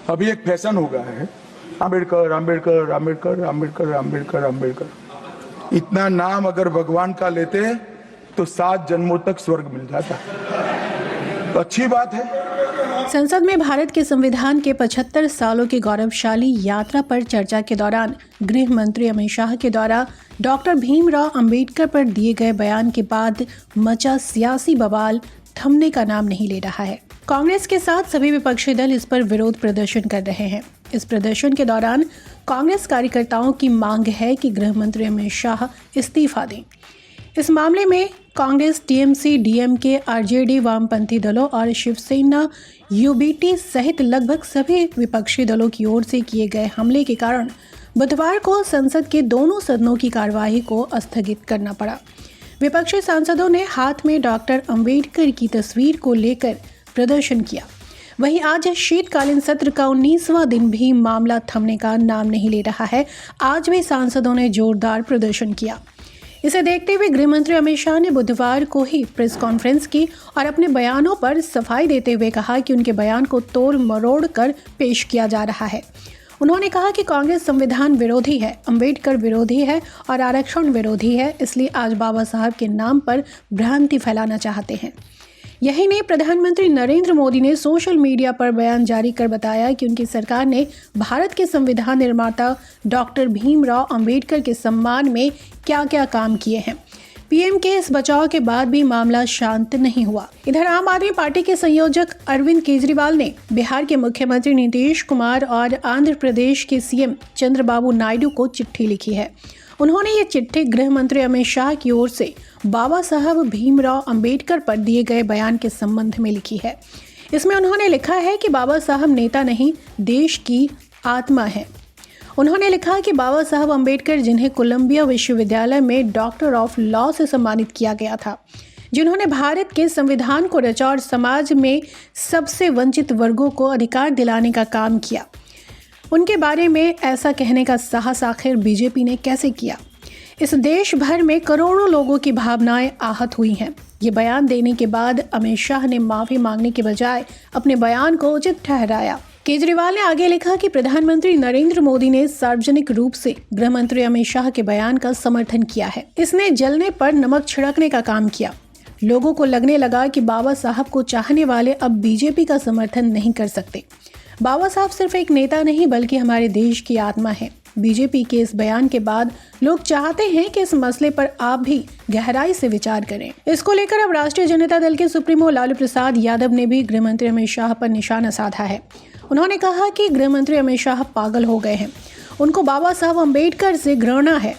अभी एक फैशन हो गया है, आम्बेडकर आम्बेडकर आम्बेडकर आम्बेडकर आम्बेडकर आम्बेडकर। इतना नाम अगर भगवान का लेते तो 7 जन्मों तक स्वर्ग मिल जाता, तो अच्छी बात है। संसद में भारत के संविधान के 75 सालों की गौरवशाली यात्रा पर चर्चा के दौरान गृह मंत्री अमित शाह के द्वारा डॉक्टर भीमराव अंबेडकर पर दिए गए बयान के बाद मचा सियासी बवाल थमने का नाम नहीं ले रहा है। कांग्रेस के साथ सभी विपक्षी दल इस पर विरोध प्रदर्शन कर रहे हैं। इस प्रदर्शन के दौरान कांग्रेस कार्यकर्ताओं की मांग है कि गृह मंत्री अमित शाह इस्तीफा दें। इस मामले में कांग्रेस, टीएमसी, डीएमके, आरजेडी, वामपंथी दलों और शिवसेना यूबीटी सहित लगभग सभी विपक्षी दलों की ओर से किए गए हमले के कारण बुधवार को संसद के दोनों सदनों की कार्यवाही को स्थगित करना पड़ा। विपक्षी सांसदों ने हाथ में डॉक्टर अंबेडकर की तस्वीर को लेकर प्रदर्शन किया। वहीं आज शीतकालीन सत्र का 19वां दिन भी मामला थमने का नाम नहीं ले रहा है। आज भी सांसदों ने जोरदार प्रदर्शन किया। इसे देखते हुए गृह मंत्री अमित शाह ने बुधवार को ही प्रेस कॉन्फ्रेंस की और अपने बयानों पर सफाई देते हुए कहा कि उनके बयान को तोड़ मरोड़ कर पेश किया जा रहा है। उन्होंने कहा कि कांग्रेस संविधान विरोधी है, अंबेडकर विरोधी है और आरक्षण विरोधी है, इसलिए आज बाबा साहब के नाम पर भ्रांति फैलाना चाहते हैं। यही नहीं, प्रधानमंत्री नरेंद्र मोदी ने सोशल मीडिया पर बयान जारी कर बताया कि उनकी सरकार ने भारत के संविधान निर्माता डॉक्टर भीमराव अंबेडकर के सम्मान में क्या क्या काम किए हैं। पीएम के इस बचाव के बाद भी मामला शांत नहीं हुआ। इधर आम आदमी पार्टी के संयोजक अरविंद केजरीवाल ने बिहार के मुख्यमंत्री नीतीश कुमार और आंध्र प्रदेश के सीएम चंद्रबाबू नायडू को चिट्ठी लिखी है। उन्होंने ये चिट्ठी गृह मंत्री अमित शाह की ओर से बाबा साहब भीमराव अंबेडकर पर दिए गए बयान के संबंध में लिखी है। इसमें उन्होंने लिखा है कि बाबा साहब नेता नहीं, देश की आत्मा है। उन्होंने लिखा कि बाबा साहब अंबेडकर, जिन्हें कोलंबिया विश्वविद्यालय में डॉक्टर ऑफ लॉ से सम्मानित किया गया था, जिन्होंने भारत के संविधान को रचा और समाज में सबसे वंचित वर्गों को अधिकार दिलाने का काम किया, उनके बारे में ऐसा कहने का साहस आखिर बीजेपी ने कैसे किया। इस देश भर में करोड़ों लोगों की भावनाएं आहत हुई हैं। ये बयान देने के बाद अमित शाह ने माफी मांगने के बजाय अपने बयान को उचित ठहराया। केजरीवाल ने आगे लिखा कि प्रधानमंत्री नरेंद्र मोदी ने सार्वजनिक रूप से गृह मंत्री अमित शाह के बयान का समर्थन किया है। इसने जलने पर नमक छिड़कने का काम किया। लोगों को लगने लगा कि बाबा साहब को चाहने वाले अब बीजेपी का समर्थन नहीं कर सकते। बाबा साहब सिर्फ एक नेता नहीं बल्कि हमारे देश की आत्मा है। बीजेपी के इस बयान के बाद लोग चाहते हैं कि इस मसले पर आप भी गहराई से विचार करें। इसको लेकर अब राष्ट्रीय जनता दल के सुप्रीमो लालू प्रसाद यादव ने भी गृह मंत्री अमित शाह पर निशाना साधा है। उन्होंने कहा कि गृह मंत्री अमित शाह पागल हो गए हैं। उनको बाबा साहब अंबेडकर से घृणा है।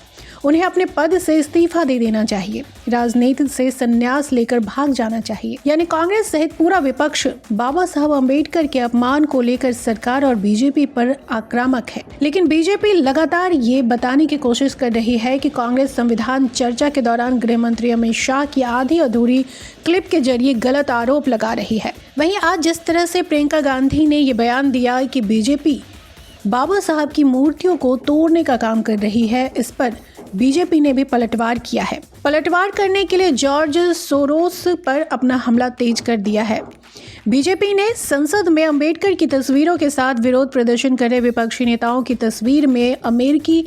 उन्हें अपने पद से इस्तीफा दे देना चाहिए, राजनीति से संन्यास लेकर भाग जाना चाहिए। यानी कांग्रेस सहित पूरा विपक्ष बाबा साहब अंबेडकर के अपमान को लेकर सरकार और बीजेपी पर आक्रामक है। लेकिन बीजेपी लगातार ये बताने की कोशिश कर रही है कि कांग्रेस संविधान चर्चा के दौरान गृह मंत्री अमित शाह की आधी अधूरी क्लिप के जरिए गलत आरोप लगा रही है। वहीं आज जिस तरह से प्रियंका गांधी ने ये बयान दिया कि बीजेपी बाबा साहब की मूर्तियों को तोड़ने का काम कर रही है, इस पर बीजेपी ने भी पलटवार किया है। पलटवार करने के लिए जॉर्ज सोरोस पर अपना हमला तेज कर दिया है। बीजेपी ने संसद में अंबेडकर की तस्वीरों के साथ विरोध प्रदर्शन कर रहे विपक्षी नेताओं की तस्वीर में अमेरिकी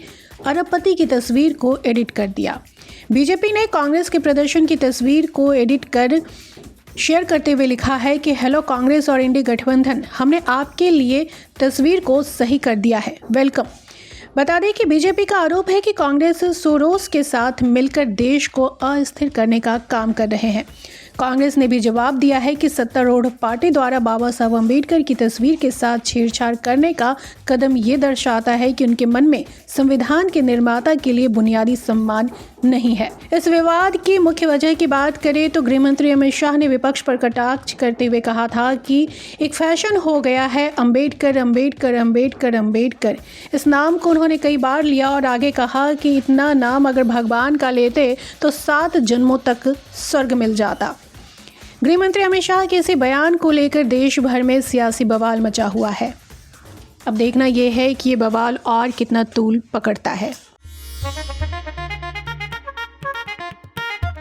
अरबपति की तस्वीर को एडिट कर दिया। बीजेपी ने कांग्रेस के प्रदर्शन की तस्वीर को एडिट कर शेयर करते हुए लिखा है कि हेलो कांग्रेस और इंडी गठबंधन, हमने आपके लिए तस्वीर को सही कर दिया है, वेलकम। बता दें कि बीजेपी का आरोप है कि कांग्रेस सोरोस के साथ मिलकर देश को अस्थिर करने का काम कर रहे हैं। कांग्रेस ने भी जवाब दिया है कि सत्तारूढ़ पार्टी द्वारा बाबा साहब अंबेडकर की तस्वीर के साथ छेड़छाड़ करने का कदम ये दर्शाता है कि उनके मन में संविधान के निर्माता के लिए बुनियादी सम्मान नहीं है। इस विवाद की मुख्य वजह की बात करें तो गृह मंत्री अमित शाह ने विपक्ष पर कटाक्ष करते हुए कहा था कि एक फैशन हो गया है अंबेडकर अंबेडकर अंबेडकर अंबेडकर। इस नाम को उन्होंने कई बार लिया और आगे कहा कि इतना नाम अगर भगवान का लेते तो 7 जन्मों तक स्वर्ग मिल जाता। गृह मंत्री अमित शाह के इसी बयान को लेकर देश भर में सियासी बवाल मचा हुआ है। अब देखना यह है कि ये बवाल और कितना तूल पकड़ता है।